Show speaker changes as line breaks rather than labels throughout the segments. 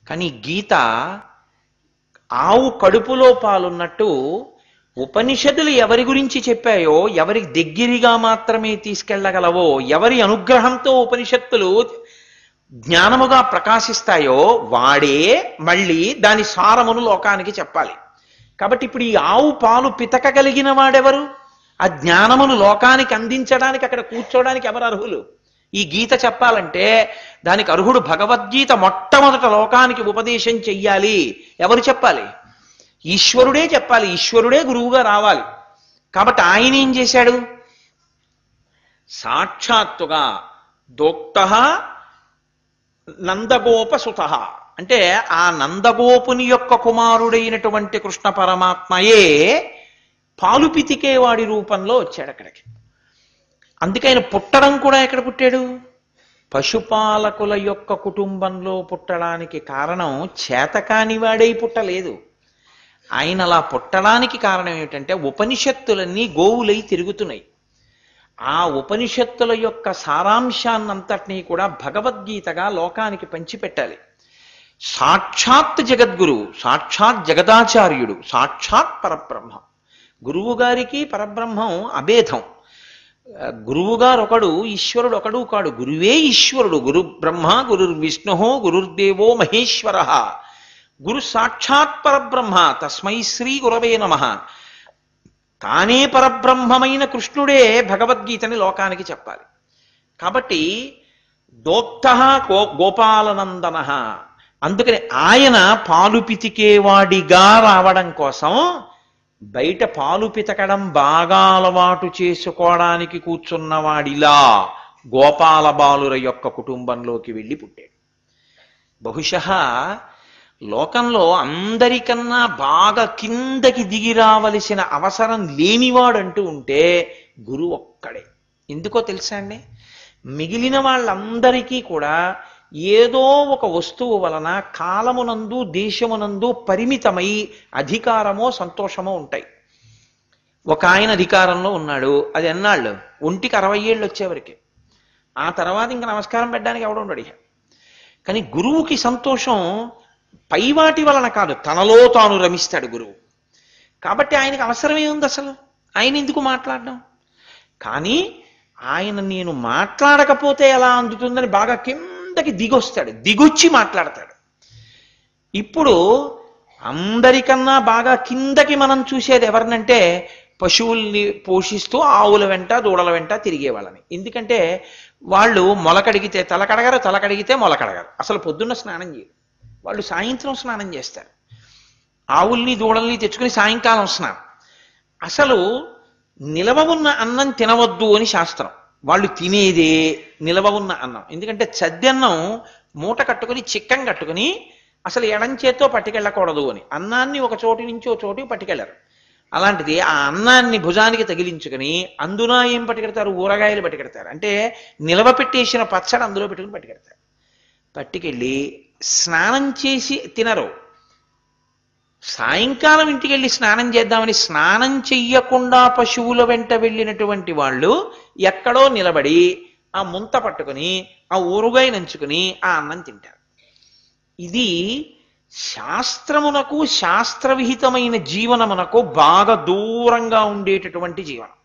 కానీ గీత ఆవు కడుపులో పాలున్నట్టు ఉపనిషత్తులు ఎవరి గురించి చెప్పాయో, ఎవరి దగ్గరగా మాత్రమే తీసుకెళ్లగలవో, ఎవరి అనుగ్రహంతో ఉపనిషత్తులు జ్ఞానముగా ప్రకాశిస్తాయో వాడే మళ్ళీ దాని సారమును లోకానికి చెప్పాలి. కాబట్టి ఇప్పుడు ఈ ఆవు పాలు పితకగలిగిన వాడెవరు? ఆ జ్ఞానమును లోకానికి అందించడానికి అక్కడ కూర్చోడానికి ఎవరు అర్హులు? ఈ గీత చెప్పాలంటే దానికి అర్హుడు భగవద్గీత మొట్టమొదట లోకానికి ఉపదేశం చెయ్యాలి. ఎవరు చెప్పాలి? ఈశ్వరుడే చెప్పాలి. ఈశ్వరుడే గురువుగా రావాలి. కాబట్టి ఆయన ఏం చేశాడు? సాక్షాత్తుగా దోక్తః నందగోపసుత, అంటే ఆ నందగోపుని యొక్క కుమారుడైనటువంటి కృష్ణ పరమాత్మయే పాలు పితికేవాడి రూపంలో వచ్చాడు అక్కడికి. అందుకే ఆయన పుట్టడం కూడా ఎక్కడ పుట్టాడు? పశుపాలకుల యొక్క కుటుంబంలో పుట్టడానికి కారణం చేతకాని వాడై పుట్టలేదు. ఆయన అలా పుట్టడానికి కారణం ఏమిటంటే ఉపనిషత్తులన్నీ గోవులై తిరుగుతున్నాయి. ఆ ఉపనిషత్తుల యొక్క సారాంశాన్నంతటినీ కూడా భగవద్గీతగా లోకానికి పంచిపెట్టాలి. సాక్షాత్ జగద్గురు, సాక్షాత్ జగదాచార్యుడు, సాక్షాత్ పరబ్రహ్మ. గురువు గారికి పరబ్రహ్మం అభేదం. గురువుగారు ఒకడు, ఈశ్వరుడు ఒకడు కాడు. గురువే ఈశ్వరుడు. గురు బ్రహ్మ గురుర్విష్ణు గురుర్దేవో మహేశ్వర, గురు సాక్షాత్ పరబ్రహ్మ తస్మై శ్రీ గురవే నమః. తానే పరబ్రహ్మమైన కృష్ణుడే భగవద్గీతని లోకానికి చెప్పాలి. కాబట్టి దోక్తః గోపాలనందన, అందుకని ఆయన పాలు పితికేవాడిగా రావడం కోసం బయట పాలు పితకడం బాగా అలవాటు చేసుకోవడానికి కూర్చున్నవాడిలా గోపాల బాలుర యొక్క కుటుంబంలోకి వెళ్ళి పుట్టాడు. బహుశః లోకంలో అందరికన్నా బాగా కిందకి దిగి రావలసిన అవసరం లేనివాడంటూ ఉంటే గురువు ఒక్కడే. ఎందుకో తెలుసా అండి? మిగిలిన వాళ్ళందరికీ కూడా ఏదో ఒక వస్తువు వలన కాలమునందు దేశమునందు పరిమితమై అధికారమో సంతోషమో ఉంటాయి. ఒక ఆయన అధికారంలో ఉన్నాడు, అది ఎన్నాళ్ళు? ఒంటికి 60 ఏళ్ళు వచ్చేవరికి. ఆ తర్వాత ఇంకా నమస్కారం పెట్టడానికి ఎవడు ఉండడు. కానీ గురువుకి సంతోషం పైవాటి వలన కాదు, తనలో తాను రమిస్తాడు గురువు. కాబట్టి ఆయనకు అవసరమే ఉంది అసలు? ఆయన ఎందుకు మాట్లాడడం? కానీ ఆయన నేను మాట్లాడకపోతే ఎలా అందుతుందని బాగా కిందకి దిగొస్తాడు, దిగొచ్చి మాట్లాడతాడు. ఇప్పుడు అందరికన్నా బాగా కిందకి మనం చూసేది ఎవరినంటే పశువుల్ని పోషిస్తూ ఆవుల వెంట దూడల వెంట తిరిగే వాళ్ళని. ఎందుకంటే వాళ్ళు మొలకడిగితే తలకడగరు, తలకడిగితే మొలకడగరు. అసలు పొద్దున్న స్నానం చేయరు, వాళ్ళు సాయంత్రం స్నానం చేస్తారు. ఆవుల్ని దూడల్ని తెచ్చుకుని సాయంకాలం స్నానం. అసలు నిలవ ఉన్న అన్నం తినవద్దు అని శాస్త్రం. వాళ్ళు తినేదే నిలవ ఉన్న అన్నం. ఎందుకంటే చద్దన్నం మూట కట్టుకుని చిక్కం కట్టుకుని అసలు ఎడం చేత్తో పట్టుకెళ్ళకూడదు అని. అన్నాన్ని ఒక చోటు నుంచి ఒక చోటుకి పట్టుకెళ్ళరు. అలాంటిది ఆ అన్నాన్ని భుజానికి తగిలించుకుని అందున ఏం పట్టుకెడతారు? ఊరగాయలు పట్టుకెడతారు. అంటే నిలవ పెట్టేసిన పచ్చడి అందులో పెట్టుకుని పట్టుకెడతారు. పట్టుకెళ్ళి స్నానం చేసి తినరు. సాయంకాలం ఇంటికి వెళ్ళి స్నానం చేద్దామని స్నానం చెయ్యకుండా పశువుల వెంట వెళ్ళినటువంటి వాళ్ళు ఎక్కడో నిలబడి ఆ ముంత పట్టుకుని ఆ ఊరుగాయ నంచుకుని ఆ అన్నం తింటారు. ఇది శాస్త్రమునకు శాస్త్రవిహితమైన జీవనమునకు బాగా దూరంగా ఉండేటటువంటి జీవనం.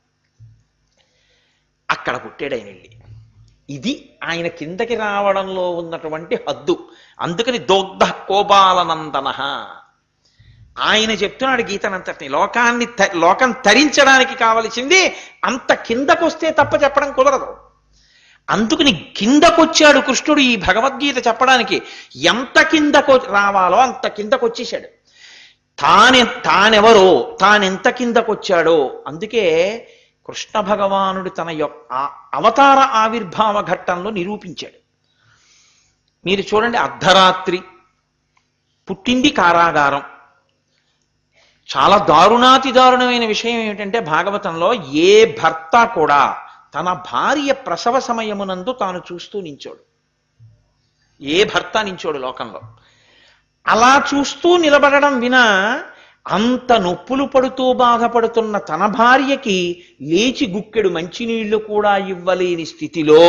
అక్కడ పుట్టాడు ఆయన వెళ్ళి. ఇది ఆయన కిందకి రావడంలో ఉన్నటువంటి హద్దు. అందుకని దోగ్ధ కోపాలనందన. ఆయన చెప్తున్నాడు గీతనంతటిని. లోకం తరించడానికి కావలసింది అంత కిందకొస్తే తప్ప చెప్పడం కుదరదు. అందుకని కిందకొచ్చాడు కృష్ణుడు ఈ భగవద్గీత చెప్పడానికి. ఎంత కిందకు రావాలో అంత కిందకొచ్చేశాడు. తానెవరో, తానెంత కిందకొచ్చాడో అందుకే కృష్ణ భగవానుడు తన యొక్క అవతార ఆవిర్భావ ఘట్టంలో నిరూపించాడు. మీరు చూడండి, అర్ధరాత్రి పుట్టింది కారాగారం. చాలా దారుణాతి దారుణమైన విషయం ఏమిటంటే భాగవతంలో ఏ భర్త కూడా తన భార్య ప్రసవ సమయమునందు తాను చూస్తూ నించోడు. ఏ భర్త నించోడు లోకంలో. అలా చూస్తూ నిలబడడం వినా అంత నొప్పులు పడుతూ బాధపడుతున్న తన భార్యకి లేచి గుక్కెడు మంచినీళ్లు కూడా ఇవ్వలేని స్థితిలో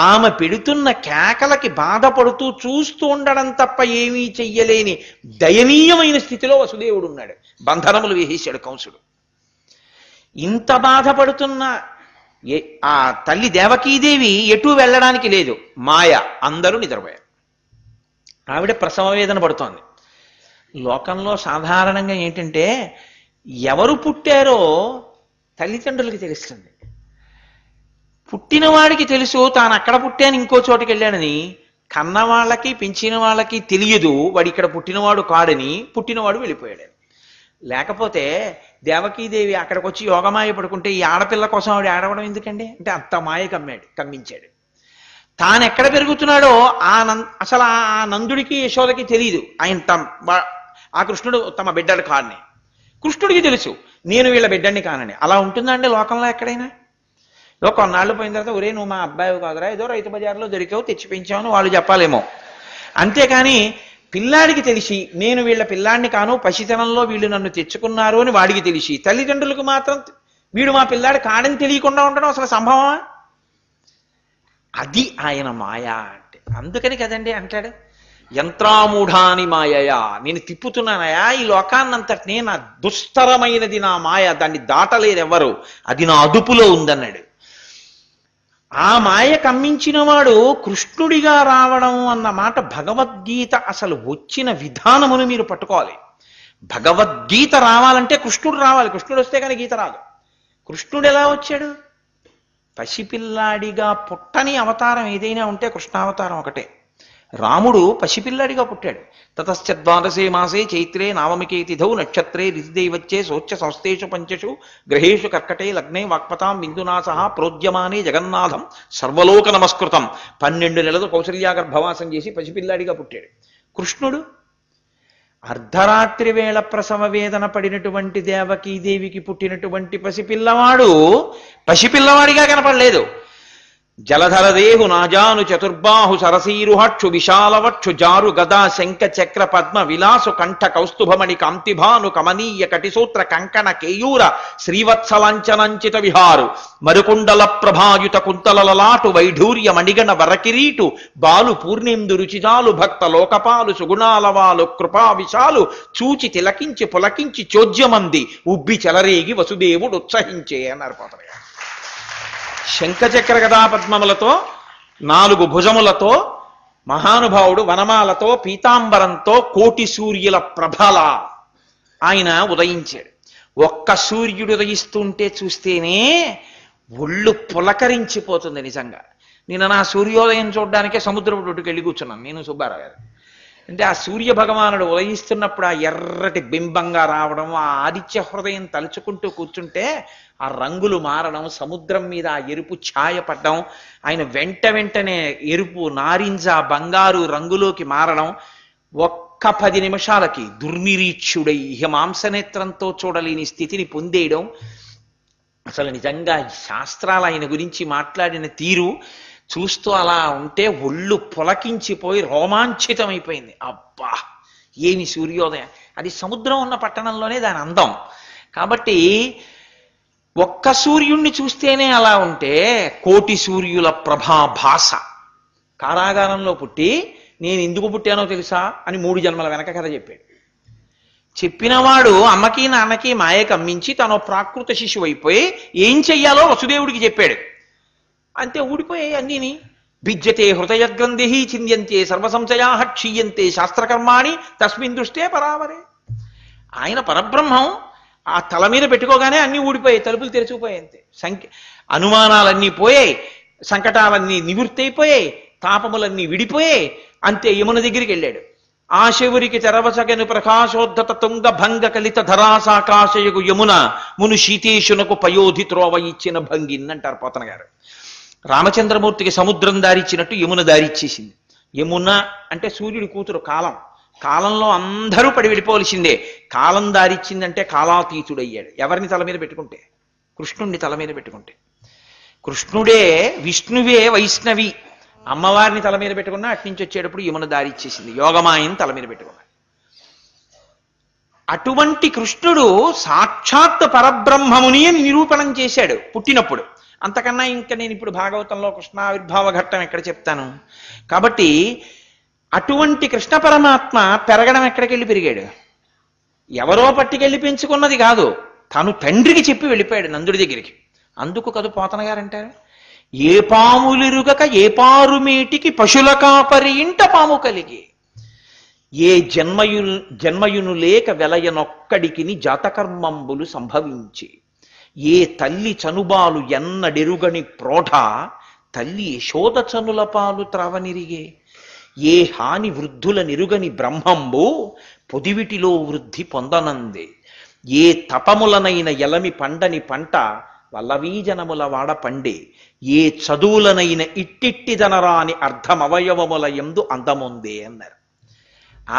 ఆమె పెడుతున్న కేకలకి బాధపడుతూ చూస్తూ ఉండడం తప్ప ఏమీ చెయ్యలేని దయనీయమైన స్థితిలో వసుదేవుడు ఉన్నాడు. బంధనములు వేసేశాడు కంసుడు. ఇంత బాధపడుతున్న ఆ తల్లి దేవకీదేవి ఎటూ వెళ్ళడానికి లేదు. మాయ, అందరూ నిద్రపోయారు. ఆవిడ ప్రసవ వేదన పడుతోంది. లోకంలో సాధారణంగా ఏంటంటే ఎవరు పుట్టారో తల్లిదండ్రులకి తెలుస్తుంది. పుట్టినవాడికి తెలుసు తాను అక్కడ పుట్టాను ఇంకో చోటుకి వెళ్ళానని, కన్నవాళ్ళకి పెంచిన వాళ్ళకి తెలియదు వాడు ఇక్కడ పుట్టినవాడు కాడని, పుట్టినవాడు వెళ్ళిపోయాడని. లేకపోతే దేవకీదేవి అక్కడికి వచ్చి యోగమాయ పడుకుంటే ఈ ఆడపిల్ల కోసం ఆవిడ ఆడవడం ఎందుకండి? అంటే అంత మాయ కమ్మించాడు. తాను ఎక్కడ పెరుగుతున్నాడో అసలు ఆ నందుడికి యశోదకి తెలియదు ఆ కృష్ణుడు తమ బిడ్డడు కాడని. కృష్ణుడికి తెలుసు నేను వీళ్ళ బిడ్డని కానని. అలా ఉంటుందా అండి లోకంలో ఎక్కడైనా? కొన్నాళ్ళు పోయిన తర్వాత ఒరే నువ్వు మా అబ్బాయి కాదురా, ఏదో రైతు బజార్లో దొరికావు తెచ్చి పెంచావని వాళ్ళు చెప్పాలేమో. అంతేకాని పిల్లాడికి తెలిసి నేను వీళ్ళ పిల్లాడిని కాను, పసితనంలో వీళ్ళు నన్ను తెచ్చుకున్నారు అని వాడికి తెలిసి తల్లిదండ్రులకు మాత్రం వీడు మా పిల్లాడు కాడని తెలియకుండా ఉండడం అసలు సంభవమా? అది ఆయన మాయా అంటే. అందుకని కదండి అంటాడు యంత్రామూఢాని మాయయా, నేను తిప్పుతున్నానయా ఈ లోకాన్నంతటినీ, నా దుస్తరమైనది నా మాయ, దాన్ని దాటలేరెవ్వరు, అది నా అదుపులో ఉందన్నాడు. ఆ మాయ కమ్మించిన వాడు కృష్ణుడిగా రావడం అన్న మాట భగవద్గీత అసలు వచ్చిన విధానమును మీరు పట్టుకోవాలి. భగవద్గీత రావాలంటే కృష్ణుడు రావాలి. కృష్ణుడు వస్తే కానీ గీత రాదు. కృష్ణుడు ఎలా వచ్చాడు? పసిపిల్లాడిగా పుట్టని అవతారం ఏదైనా ఉంటే కృష్ణావతారం ఒకటే. రాముడు పసిపిల్లాడిగా పుట్టాడు. తతశ్చ ద్వాదశే మాసే చైత్రే నావమికే తిథౌ నక్షత్రే రితిదైవచ్చే శోచ్య సంస్థేషు పంచషు గ్రహేషు కర్కటే లగ్నే వాక్పతాం బిందునా సహా ప్రోద్యమానే జగన్నాథం సర్వలోక నమస్కృతం. 12 నెలలు కౌసల్యా గర్భవాసం చేసి పసిపిల్లాడిగా పుట్టాడు. కృష్ణుడు అర్ధరాత్రి వేళ ప్రసవ వేదన పడినటువంటి దేవకీదేవికి పుట్టినటువంటి పసిపిల్లవాడిగా కనపడలేదు. జలధరదేహు నాజాను చతుర్బాహు సరసీరుహక్షు విశాలవక్షు జారు గదా శంఖ చక్ర పద్మ విలాసు కంఠ కౌస్తుభమణి కాంతిభాను కమనీయ కటిసూత్ర కంకణ కేయూర శ్రీవత్సలాంచనంచిత విహారు మరుకుండల ప్రభాయుత కుంతలలాటు వైఢూర్య మణిగణ వరకిరీటు బాలు పూర్ణిందు రుచిజాలు భక్త లోకపాలు సుగుణాలవాలు కృపా విశాలు చూచి తిలకించి పులకించి చోద్యమంది ఉబ్బి చెలరేగి వసుదేవుడు ఉత్సహించే అన్నారు పోతయ్య. శంఖచక్ర గదా పద్మములతో 4 భుజములతో మహానుభావుడు వనమాలతో పీతాంబరంతో కోటి సూర్యుల ప్రభల ఆయన ఉదయించాడు. ఒక్క సూర్యుడు ఉదయిస్తుంటే చూస్తేనే ఒళ్ళు పులకరించిపోతుంది నిజంగా. నేను నా సూర్యోదయం చూడడానికే సముద్రపు ఒడ్డుకి వెళ్ళి కూర్చున్నాను నేను, సుబ్బారావు గారు. అంటే ఆ సూర్య భగవానుడు ఉదయిస్తున్నప్పుడు ఆ ఎర్రటి బింబంగా రావడం, ఆ ఆదిత్య హృదయం తలుచుకుంటూ కూర్చుంటే ఆ రంగులు మారడం, సముద్రం మీద ఆ ఎరుపు ఛాయ పడ్డం, ఆయన వెంటనే ఎరుపు నారింజ బంగారు రంగులోకి మారడం, ఒక్క 10 నిమిషాలకి దుర్నిరీక్షుడై మాంసనేత్రంతో చూడలేని స్థితిని పొందేయడం. అసలు నిజంగా శాస్త్రాలు ఆయన గురించి మాట్లాడిన తీరు చూస్తూ అలా ఉంటే ఒళ్ళు పులకించిపోయి రోమాంచితమైపోయింది. అబ్బా ఏమి సూర్యోదయం! అది సముద్రం ఉన్న పట్టణంలోనే దాని అందం. కాబట్టి ఒక్క సూర్యుణ్ణి చూస్తేనే అలా ఉంటే కోటి సూర్యుల ప్రభాభాస. కారాగారంలో పుట్టి నేను ఎందుకు పుట్టానో తెలుసా అని 3 జన్మల వెనక కథ చెప్పాడు. చెప్పినవాడు అమ్మకి నాన్నకి మాయ కమ్మించి తను ప్రాకృత శిశువు అయిపోయి ఏం చెయ్యాలో వసుదేవుడికి చెప్పాడు. అంతే ఊడిపోయాయి అన్నీని. భిజ్యతే హృదయ గ్రంథి చింద్యంతే సర్వసంశయా క్షీయంతే శాస్త్రకర్మాణి తస్మిన్ దృష్టే పరావరే. ఆయన పరబ్రహ్మం. ఆ తల మీద పెట్టుకోగానే అన్నీ ఊడిపోయాయి, తలుపులు తెరుచుకుపోయాయి. అంతే. అనుమానాలన్నీ పోయాయి, సంకటాలన్నీ నివృత్తి అయిపోయాయి, తాపములన్నీ విడిపోయాయి. అంతే యమున దగ్గరికి వెళ్ళాడు. ఆ శివురికి తెరవసగను ప్రకాశోద్ధత తుంగ భంగ కలిత ధరాసాకాశయగు యమున మును శీతేశునకు పయోధి త్రోవ ఇచ్చిన భంగిన్ అంటారు పోతన గారు. రామచంద్రమూర్తికి సముద్రం దారిచ్చినట్టు యమున దారిచ్చేసింది. యమున అంటే సూర్యుడి కూతురు కాలం. కాలంలో అందరూ పడి వెళ్ళిపోవలసిందే. కాలం దారిచ్చిందంటే కాలాతీతుడయ్యాడు. ఎవరిని తల మీద పెట్టుకుంటే? కృష్ణుణ్ణి తల మీద పెట్టుకుంటే. కృష్ణుడే విష్ణువే వైష్ణవి. అమ్మవారిని తల మీద పెట్టుకున్నా అట్నుంచి వచ్చేటప్పుడు యమున దారిచ్చేసింది. యోగమాయని తల మీద పెట్టుకున్నా. అటువంటి కృష్ణుడు సాక్షాత్ పరబ్రహ్మముని అని నిరూపణం చేశాడు పుట్టినప్పుడు. అంతకన్నా ఇంకా నేను ఇప్పుడు భాగవతంలో కృష్ణావిర్భావ ఘట్టం ఎక్కడ చెప్తాను. కాబట్టి అటువంటి కృష్ణ పరమాత్మ పెరగడం ఎక్కడికి వెళ్ళి పెరిగాడు? ఎవరో పట్టుకెళ్ళి పెంచుకున్నది కాదు, తను తండ్రికి చెప్పి వెళ్ళిపోయాడు నందుడి దగ్గరికి. అందుకు కదు పోతన గారు అంటారు, ఏ పాములిరుగక ఏ పారుమేటికి పశుల కాపరి ఇంట పాము కలిగి, ఏ జన్మయును లేక వెలయనొక్కడికిని జాతకర్మంబులు సంభవించి, ఏ తల్లి చనుబాలు ఎన్నడెరుగని ప్రోఢ తల్లి యశోద చనుల పాలు త్రావనిరిగే, ఏ హాని వృద్ధుల నిరుగని బ్రహ్మంబు పొదివిటిలో వృద్ధి పొందనందే, ఏ తపములనైన ఎలమి పండని పంట వల్లవీజనముల వాడ పండే, ఏ చదువులనైన ఇట్టిట్టిదనరాని అర్ధమవయవముల ఎందు అందముందే అన్నారు.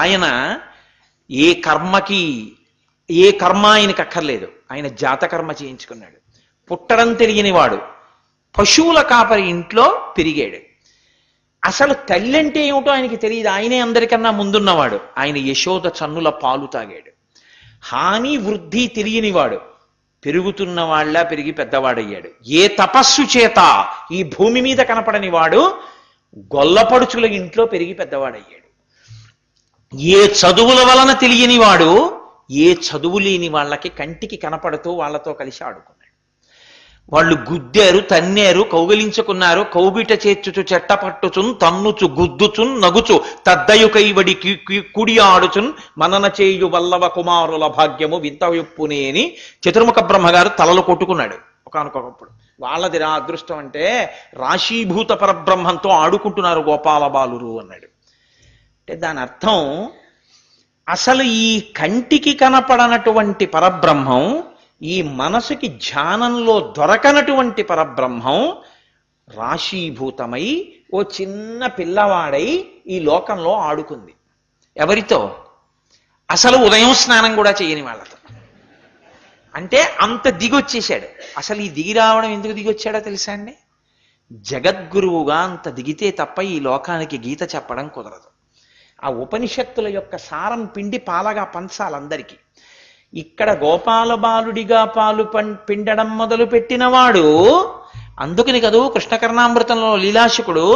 ఆయన ఏ కర్మ ఆయనకు అక్కర్లేదు, ఆయన జాతకర్మ చేయించుకున్నాడు. పుట్టడం తెలియని వాడు పశువుల కాపరి ఇంట్లో పెరిగాడు. అసలు తల్లి అంటే ఏమిటో ఆయనకి తెలియదు, ఆయనే అందరికన్నా ముందున్నవాడు. ఆయన యశోద చన్నుల పాలు తాగాడు. హాని వృద్ధి తెలియనివాడు పెరుగుతున్న వాళ్ళ పెరిగి పెద్దవాడయ్యాడు. ఏ తపస్సు చేత ఈ భూమి మీద కనపడని వాడు గొల్లపడుచుల ఇంట్లో పెరిగి పెద్దవాడయ్యాడు. ఏ చదువుల వలన తెలియని వాడు ఏ చదువు లేని వాళ్ళకి కంటికి కనపడుతూ వాళ్ళతో కలిసి ఆడుకున్నాడు. వాళ్ళు గుద్దారు, తన్నేరు, కౌగిలించుకున్నారు. కౌగిట చేర్చుచు చెట్ట పట్టుచున్ తన్నుచు గుద్దుచున్ నగుచు తద్దయు కైవడి కుడి ఆడుచున్ మనన చేయు వల్లవ కుమారుల భాగ్యము వింతయుప్పునే అని చతుర్ముఖ బ్రహ్మగారు తలలు కొట్టుకున్నాడు ఒకానొకప్పుడు. వాళ్ళది రా అదృష్టం అంటే రాశీభూత పరబ్రహ్మంతో ఆడుకుంటున్నారు గోపాల బాలురు అన్నాడు. అంటే దాని అర్థం అసలు ఈ కంటికి కనపడనటువంటి పరబ్రహ్మం, ఈ మనసుకి ధ్యానంలో దొరకనటువంటి పరబ్రహ్మం రాశీభూతమై ఓ చిన్న పిల్లవాడై ఈ లోకంలో ఆడుకుంది. ఎవరితో? అసలు ఉదయం స్నానం కూడా చేయని వాళ్ళతో. అంటే అంత దిగొచ్చేశాడు. అసలు ఈ దిగి రావడం ఎందుకు దిగొచ్చాడో తెలుసా అండి? జగద్గురువుగా అంత దిగితే తప్ప ఈ లోకానికి గీత చెప్పడం కుదరదు. ఆ ఉపనిషత్తుల యొక్క సారం పిండి పాలగా పంచాలందరికీ. ఇక్కడ గోపాల బాలుడిగా పాలు పిండడం మొదలు పెట్టినవాడు. అందుకని కదూ కృష్ణకర్ణామృతంలో లీలాశకుడు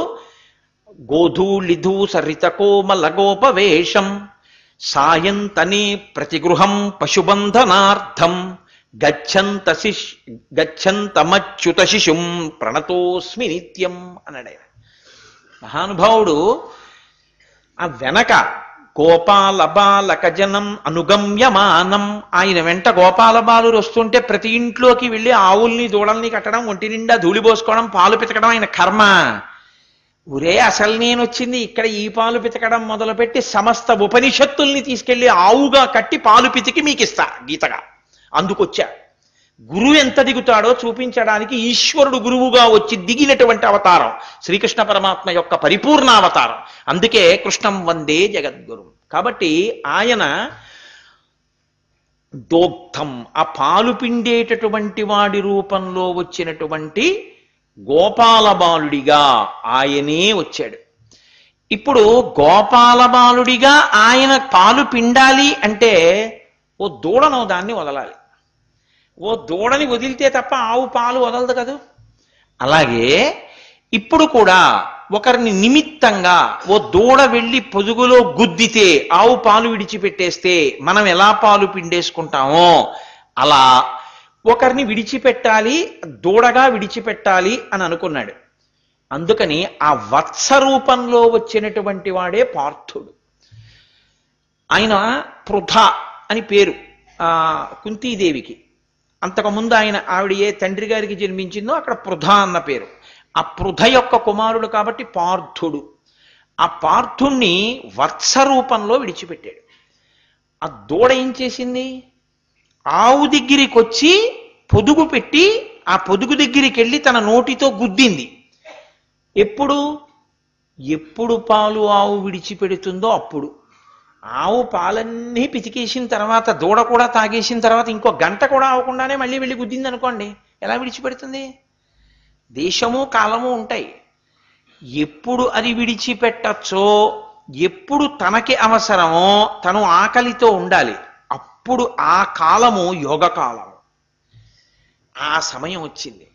గోధూళిధూ సరిత కోమల గోపవేషం సాయంతనే ప్రతిగృహం పశుబంధనార్థం గచ్చంతమచ్యుత శిశుం ప్రణతోస్మి నిత్యం అన్నాడు ఆయన. మహానుభావుడు ఆ వెనక గోపాల బాలక జనం అనుగమ్యమానం, ఆయన వెంట గోపాల బాలురు వస్తుంటే ప్రతి ఇంట్లోకి వెళ్ళి ఆవుల్ని దూడల్ని కట్టడం, ఒంటి నిండా ధూళిపోసుకోవడం, పాలు పితకడం ఆయన కర్మ. ఒరే అసలు నేను వచ్చింది ఇక్కడ ఈ పాలు పితకడం మొదలుపెట్టి సమస్త ఉపనిషత్తుల్ని తీసుకెళ్లి ఆవుగా కట్టి పాలు పితికి మీకు ఇస్తా గీతగా, అందుకొచ్చా. గురువు ఎంత దిగుతాడో చూపించడానికి ఈశ్వరుడు గురువుగా వచ్చి దిగినటువంటి అవతారం శ్రీకృష్ణ పరమాత్మ యొక్క పరిపూర్ణ అవతారం. అందుకే కృష్ణం వందే జగద్గురు. కాబట్టి ఆయన దోగ్ధం, ఆ పాలు పిండేటటువంటి వాడి రూపంలో వచ్చినటువంటి గోపాల బాలుడిగా ఆయనే వచ్చాడు. ఇప్పుడు గోపాల బాలుడిగా ఆయన పాలు పిండాలి అంటే ఓ దూడనో దాన్ని వదలాలి. ఓ దూడని వదిలితే తప్ప ఆవు పాలు వదలదు కదూ. అలాగే ఇప్పుడు కూడా ఒకరిని నిమిత్తంగా ఓ దూడ వెళ్ళి పొదుగులో గుద్దితే ఆవు పాలు విడిచిపెట్టేస్తే మనం ఎలా పాలు పిండేసుకుంటామో అలా ఒకరిని విడిచిపెట్టాలి, దూడగా విడిచిపెట్టాలి అని అనుకున్నాడు. అందుకని ఆ వత్స రూపంలో వచ్చినటువంటి వాడే పార్థుడు. ఆయన పృథ అని పేరు కుంతీదేవికి. అంతకుముందు ఆవిడ ఏ తండ్రి గారికి జన్మించిందో అక్కడ పృథ అన్న పేరు. ఆ పృథ యొక్క కుమారుడు కాబట్టి పార్థుడు. ఆ పార్థుణ్ణి వత్స రూపంలో విడిచిపెట్టాడు. ఆ దూడ ఏం చేసింది? ఆవు దగ్గరికి వచ్చి పొదుగు పెట్టి ఆ పొదుగు దగ్గరికి వెళ్ళి తన నోటితో గుద్దింది. ఎప్పుడు పాలు ఆవు విడిచిపెడుతుందో అప్పుడు. ఆవు పాలన్నీ పితికేసిన తర్వాత దూడ కూడా తాగేసిన తర్వాత ఇంకో గంట కూడా అవ్వకుండానే మళ్ళీ వెళ్ళి గుద్దింది అనుకోండి, ఎలా విడిచిపెడుతుంది? దేశము కాలము ఉంటాయి. ఎప్పుడు అది విడిచిపెట్టచ్చో, ఎప్పుడు తనకి అవసరమో, తను ఆకలితో ఉండాలి, అప్పుడు ఆ కాలము యోగ కాలం. ఆ సమయం వచ్చింది.